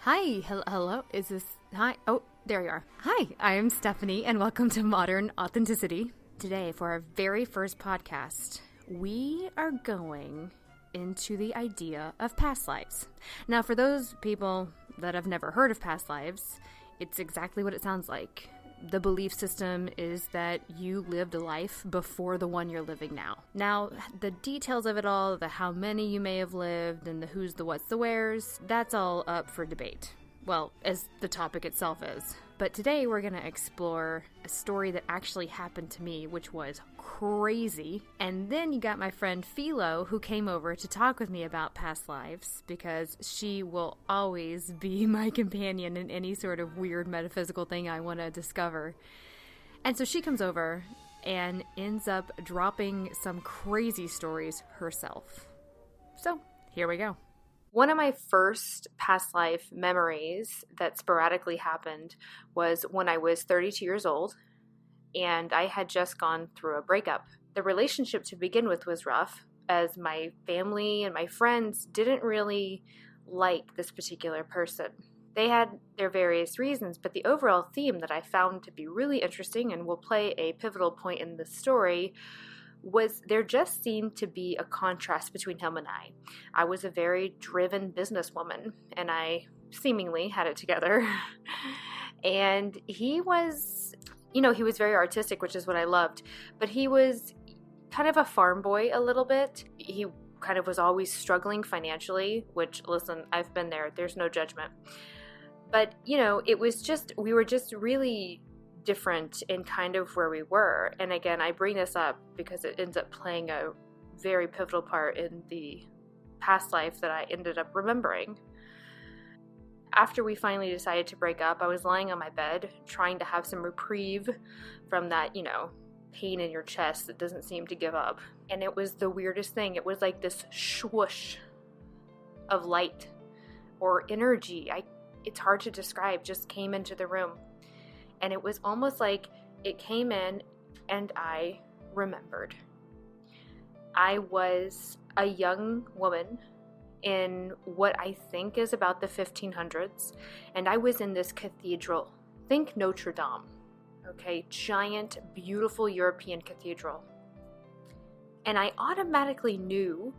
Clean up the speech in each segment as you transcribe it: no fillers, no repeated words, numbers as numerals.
Hi, hello, is this, hi, oh, there you are. Hi, I am Stephanie, and welcome to Modern Authenticity. Today, for our very first podcast, we are going into the idea of past lives. Now, for those people that have never heard of past lives, it's exactly what it sounds like. The belief system is that you lived a life before the one you're living now. Now, the details of it all, the how many you may have lived, and the who's, the what's, the where's, that's all up for debate. Well, as the topic itself is. But today we're going to explore a story that actually happened to me, which was crazy. And then you got my friend Philo, who came over to talk with me about past lives, because she will always be my companion in any sort of weird metaphysical thing I want to discover. And so she comes over and ends up dropping some crazy stories herself. So here we go. One of my first past life memories that sporadically happened was when I was 32 years old and I had just gone through a breakup. The relationship to begin with was rough, as my family and my friends didn't really like this particular person. They had their various reasons, but the overall theme that I found to be really interesting and will play a pivotal point in the story was there just seemed to be a contrast between him and I. I was a very driven businesswoman, and I seemingly had it together. And he was, he was very artistic, which is what I loved, but he was kind of a farm boy a little bit. He kind of was always struggling financially, which, listen, I've been there. There's no judgment. But, it was just, we were just really different in kind of where we were. And again, I bring this up because it ends up playing a very pivotal part in the past life that I ended up remembering. After we finally decided to break up, I was lying on my bed trying to have some reprieve from that, pain in your chest that doesn't seem to give up. And it was the weirdest thing. It was like this swoosh of light or energy. It's hard to describe, just came into the room. And it was almost like it came in and I remembered. I was a young woman in what I think is about the 1500s, and I was in this cathedral. Think Notre Dame, okay? Giant, beautiful European cathedral. And I automatically knew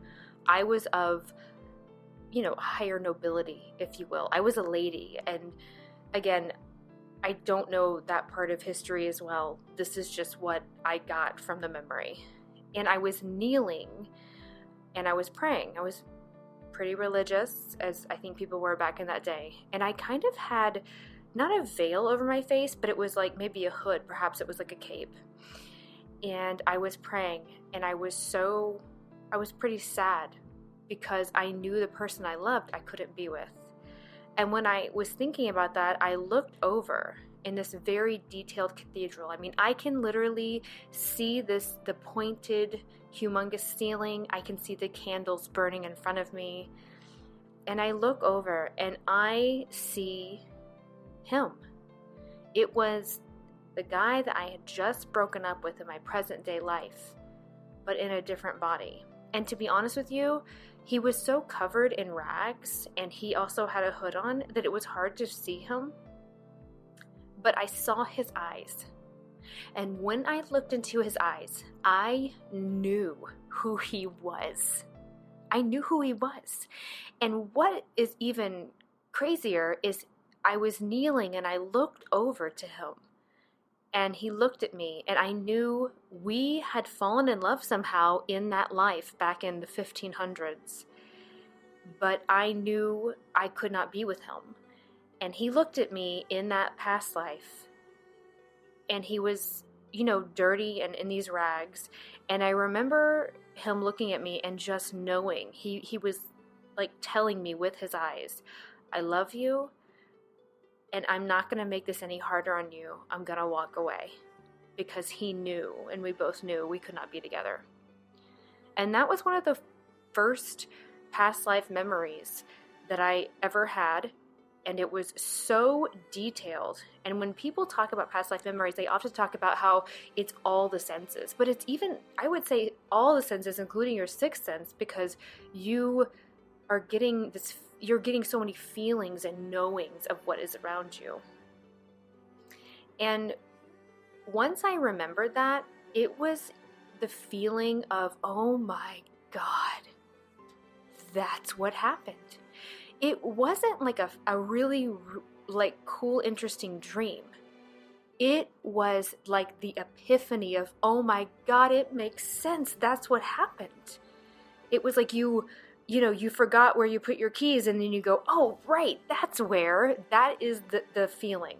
I was of, higher nobility, if you will. I was a lady, and again, I don't know that part of history as well. This is just what I got from the memory. And I was kneeling and I was praying. I was pretty religious, as I think people were back in that day. And I kind of had not a veil over my face, but it was like maybe a hood. Perhaps it was like a cape. And I was praying, and I was pretty sad because I knew the person I loved I couldn't be with. And when I was thinking about that, I looked over in this very detailed cathedral. I mean, I can literally see the pointed, humongous ceiling. I can see the candles burning in front of me. And I look over and I see him. It was the guy that I had just broken up with in my present day life, but in a different body. And to be honest with you, he was so covered in rags, and he also had a hood on, that it was hard to see him. But I saw his eyes. And when I looked into his eyes, I knew who he was. I knew who he was. And what is even crazier is I was kneeling and I looked over to him. And he looked at me, and I knew we had fallen in love somehow in that life back in the 1500s. But I knew I could not be with him. And he looked at me in that past life, and he was, dirty and in these rags. And I remember him looking at me and just knowing, he was like telling me with his eyes, I love you. And I'm not going to make this any harder on you. I'm going to walk away. Because he knew, and we both knew, we could not be together. And that was one of the first past life memories that I ever had. And it was so detailed. And when people talk about past life memories, they often talk about how it's all the senses. But it's even, I would say, all the senses, including your sixth sense, because you are getting this, you're getting so many feelings and knowings of what is around you. And once I remembered that, it was the feeling of, oh my God, that's what happened. It wasn't like a really like cool, interesting dream. It was like the epiphany of, oh my God, it makes sense. That's what happened. It was like you forgot where you put your keys, and then you go, oh, right, that's where. That is the feeling.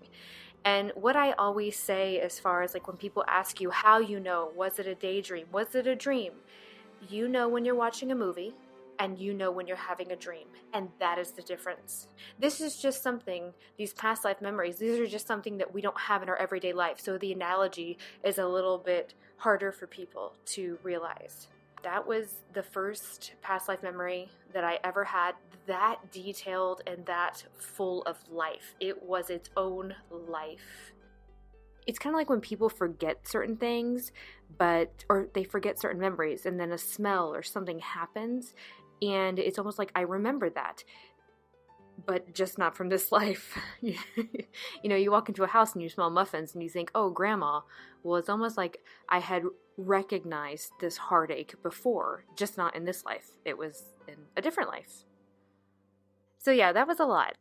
And what I always say, as far as like when people ask you how you know, was it a daydream? Was it a dream? You know when you're watching a movie, and you know when you're having a dream. And that is the difference. This is just something, these past life memories, these are just something that we don't have in our everyday life. So the analogy is a little bit harder for people to realize. That was the first past life memory that I ever had that detailed and that full of life. It was its own life. It's kind of like when people forget certain things, or they forget certain memories, and then a smell or something happens, and it's almost like I remember that, but just not from this life. You walk into a house and you smell muffins and you think, oh, grandma. Well, it's almost like I had recognized this heartache before, just not in this life. It was in a different life. So yeah, that was a lot.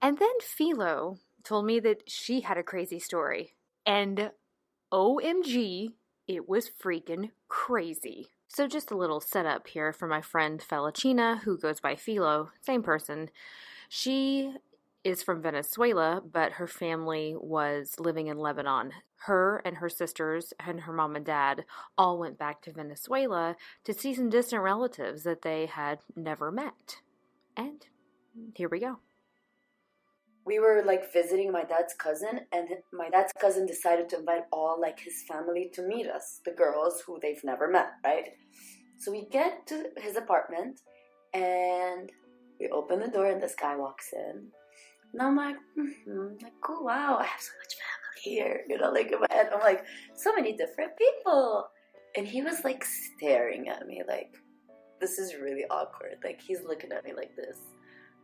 And then Philo told me that she had a crazy story. And OMG, it was freaking crazy. So just a little setup here for my friend Felicina, who goes by Philo, same person. She is from Venezuela, but her family was living in Lebanon. Her and her sisters and her mom and dad all went back to Venezuela to see some distant relatives that they had never met. And here we go. We were like visiting my dad's cousin, and my dad's cousin decided to invite all like his family to meet us, the girls who they've never met, right? So we get to his apartment and we open the door and this guy walks in. And I'm like, cool, wow, I have so much family here. Like in my head, I'm like, so many different people. And he was like staring at me like, this is really awkward. Like he's looking at me like this.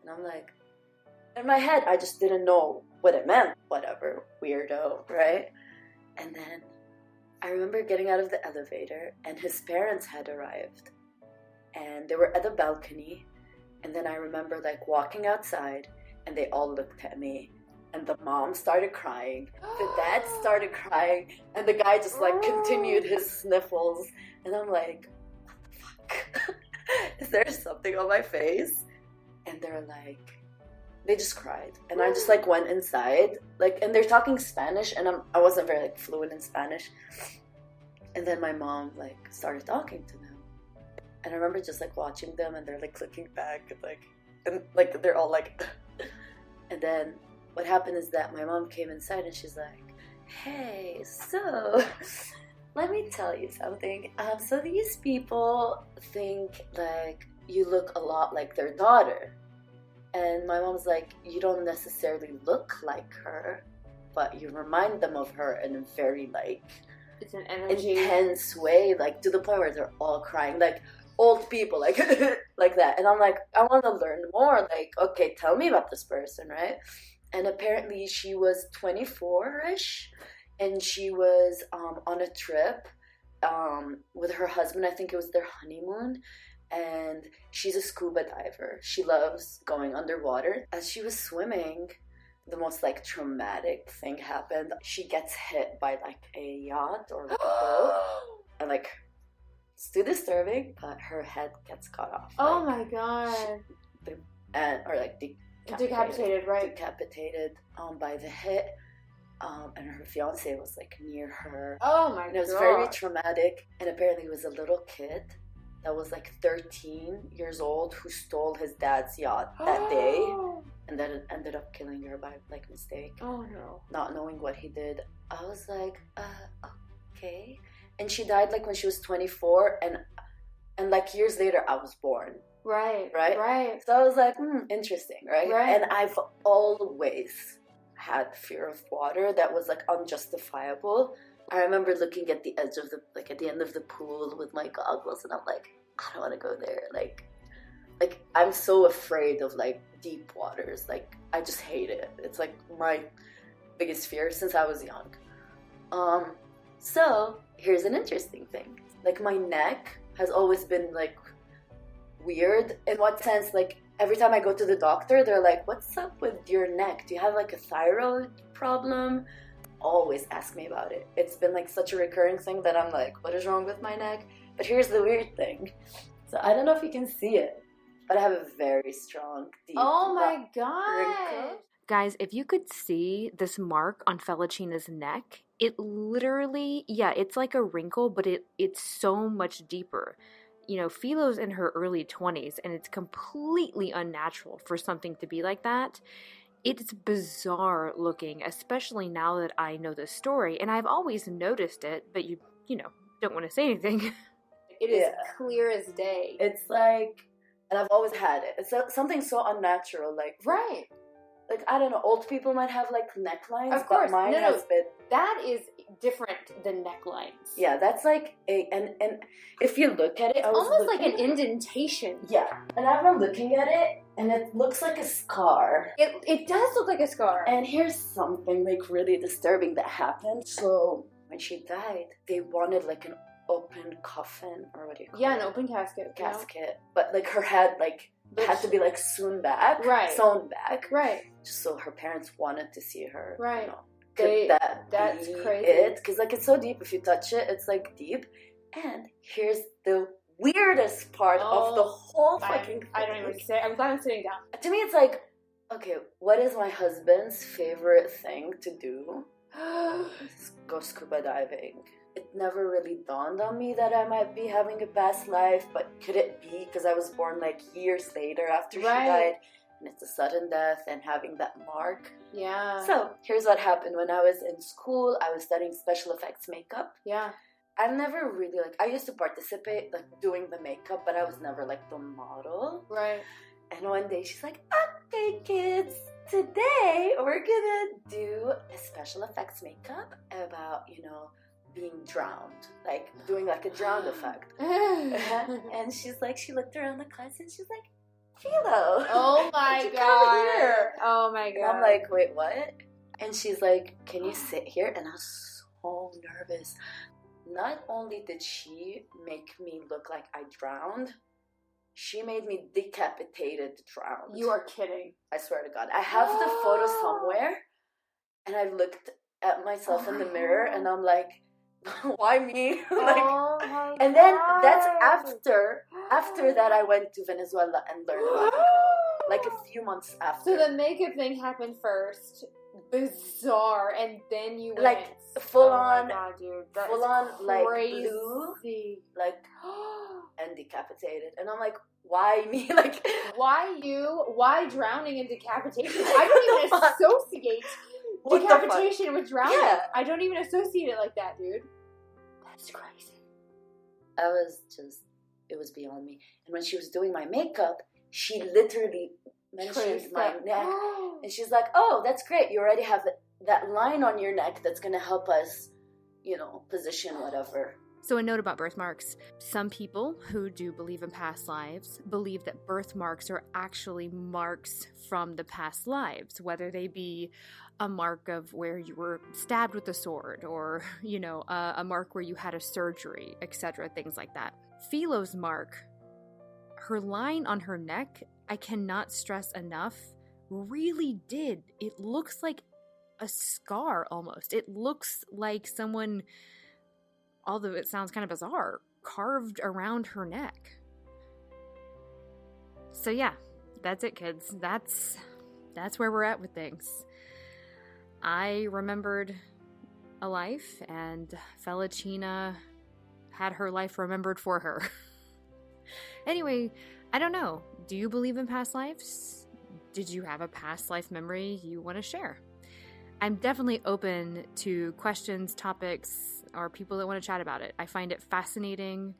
And I'm like, in my head, I just didn't know what it meant. Whatever, weirdo, right? And then I remember getting out of the elevator and his parents had arrived. And they were at the balcony. And then I remember like walking outside and they all looked at me. And the mom started crying. The dad started crying. And the guy just like continued his sniffles. And I'm like, what the fuck? Is there something on my face? And they're like, they just cried. And I just like went inside, like, and they're talking Spanish, and I wasn't very like fluent in Spanish. And then my mom like started talking to them, and I remember just like watching them, and they're like looking back and like they're all like and then what happened is that my mom came inside and she's like, hey, so let me tell you something. So these people think like you look a lot like their daughter. And my mom's like, you don't necessarily look like her, but you remind them of her in a very like it's an energy intense way, like to the point where they're all crying, like old people, like like that. And I'm like, I want to learn more. Like, okay, tell me about this person, right? And apparently she was 24-ish, and she was on a trip with her husband. I think it was their honeymoon. And she's a scuba diver. She loves going underwater. As she was swimming, the most like traumatic thing happened. She gets hit by like a yacht or like a boat. And like, it's too disturbing, but her head gets cut off. Oh my god. Or like decapitated, right? Decapitated by the hit. And her fiance was like near her. Oh my god. And it was very traumatic. And apparently it was a little kid that was like 13 years old who stole his dad's yacht that day, and then ended up killing her by like mistake. Oh no. Not knowing what he did. I was like, okay. And she died like when she was 24, and like years later I was born. Right. So I was like, interesting, right? And I've always had fear of water that was like unjustifiable. I remember looking at the edge of at the end of the pool with my goggles, and I'm like, I don't want to go there. Like, like, I'm so afraid of like deep waters. Like, I just hate it. It's like my biggest fear since I was young. So here's an interesting thing. Like, my neck has always been like weird. In what sense? Like, every time I go to the doctor, they're like, what's up with your neck? Do you have like a thyroid problem? Always ask me about it. It's been like such a recurring thing that I'm like, what is wrong with my neck? But here's the weird thing. So I don't know if you can see it, but I have a very strong, deep Oh my god. wrinkle. Guys, if you could see this mark on Felicina's neck, it literally, yeah, it's like a wrinkle, but it's so much deeper. You know, Philo's in her early 20s, and it's completely unnatural for something to be like that. It's bizarre looking, especially now that I know the story, and I've always noticed it, but you know, don't want to say anything. It is clear as day. It's like, and I've always had it. It's something so unnatural, like Right. Like, I don't know, old people might have like necklines, Of course. but mine No. has been. That is different than necklines. Yeah, that's like and if you look at it, I was Almost like an looking- indentation. Yeah, and I've been looking at it, and it looks like a scar. It does look like a scar. And here's something like really disturbing that happened. So when she died, they wanted like an open coffin, or what do you call Yeah, it? an open casket. you know? Casket, but like her head like had to be like sewn back, Right. sewn back, Right. just so her parents wanted to see her. Right. You know. Could That's be crazy. it? Because like it's so deep. If you touch it, it's like deep. And here's the weirdest part of the whole fucking thing. I don't even say. I'm glad I'm sitting down. To me, it's like, okay, what is my husband's favorite thing to do? Go scuba diving. It never really dawned on me that I might be having a past life, but could it be because I was born like years later after she died, and it's a sudden death and having that mark? Yeah. So here's what happened. When I was in school, I was studying special effects makeup. Yeah. I've never really like, I used to participate like doing the makeup, but I was never like the model. Right. And one day she's like, okay kids, today we're gonna do a special effects makeup about, you know, being drowned, like doing like a drowned effect. And she's like, she looked around the class and she's like, Philo. Oh my Come god. here. Oh my And god. I'm like, wait, what? And she's like, can you sit here? And I was so nervous. Not only did she make me look like I drowned, she made me decapitated drowned. You are kidding. I swear to God. I have the photo somewhere, and I looked at myself in the mirror, and I'm like, why me? My and then god. that's after that I went to Venezuela and learned about the girl. Like a few months after. So the makeup thing happened first. Bizarre. And then you went. Like, full oh on, my god, dude. That full is on, like, crazy. blue, like, and decapitated. And I'm like, why me? Like, Why you? Why drowning and decapitation? I don't even associate What the fuck? decapitation with drowning. Yeah. I don't even associate it like that, dude. That's crazy. I was just, it was beyond me. And when she was doing my makeup, she literally mentioned my neck. And she's like, oh, that's great. You already have that line on your neck that's going to help us, you know, position whatever. So a note about birthmarks. Some people who do believe in past lives believe that birthmarks are actually marks from the past lives, whether they be a mark of where you were stabbed with a sword or, you know, a mark where you had a surgery, etc., things like that. Philo's mark, her line on her neck, I cannot stress enough, really did. It looks like a scar almost. It looks like someone, although it sounds kind of bizarre, carved around her neck. So yeah, that's it, kids. That's where we're at with things. I remembered a life, and Felicina had her life remembered for her. Anyway, I don't know. Do you believe in past lives? Did you have a past life memory you want to share? I'm definitely open to questions, topics, or people that want to chat about it. I find it fascinating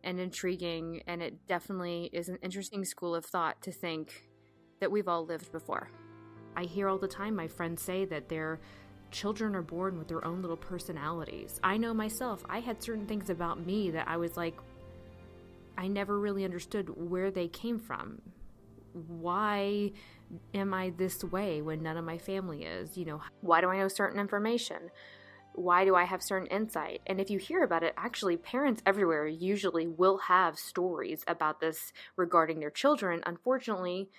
and intriguing, and it definitely is an interesting school of thought to think that we've all lived before. I hear all the time my friends say that their children are born with their own little personalities. I know myself, I had certain things about me that I was like, I never really understood where they came from. Why am I this way when none of my family is? Why do I know certain information? Why do I have certain insight? And if you hear about it, actually, parents everywhere usually will have stories about this regarding their children. Unfortunately,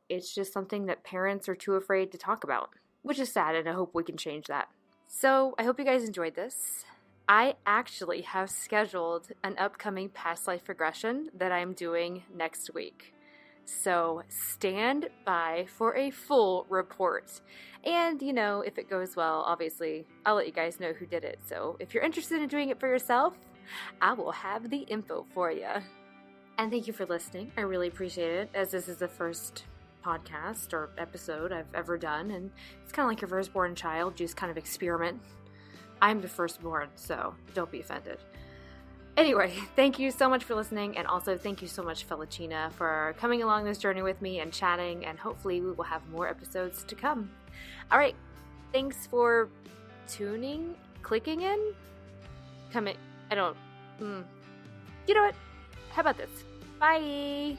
it's just something that parents are too afraid to talk about, which is sad, and I hope we can change that. So I hope you guys enjoyed this. I actually have scheduled an upcoming past life regression that I'm doing next week. So stand by for a full report. And, if it goes well, obviously, I'll let you guys know who did it. So if you're interested in doing it for yourself, I will have the info for you. And thank you for listening. I really appreciate it, as this is the first podcast or episode I've ever done. And it's kind of like your firstborn child, you just kind of experiment. I'm the firstborn, so don't be offended. Anyway, thank you so much for listening, and also thank you so much, Felicina, for coming along this journey with me and chatting, and hopefully we will have more episodes to come. All right, thanks for clicking in? You know what? How about this? Bye!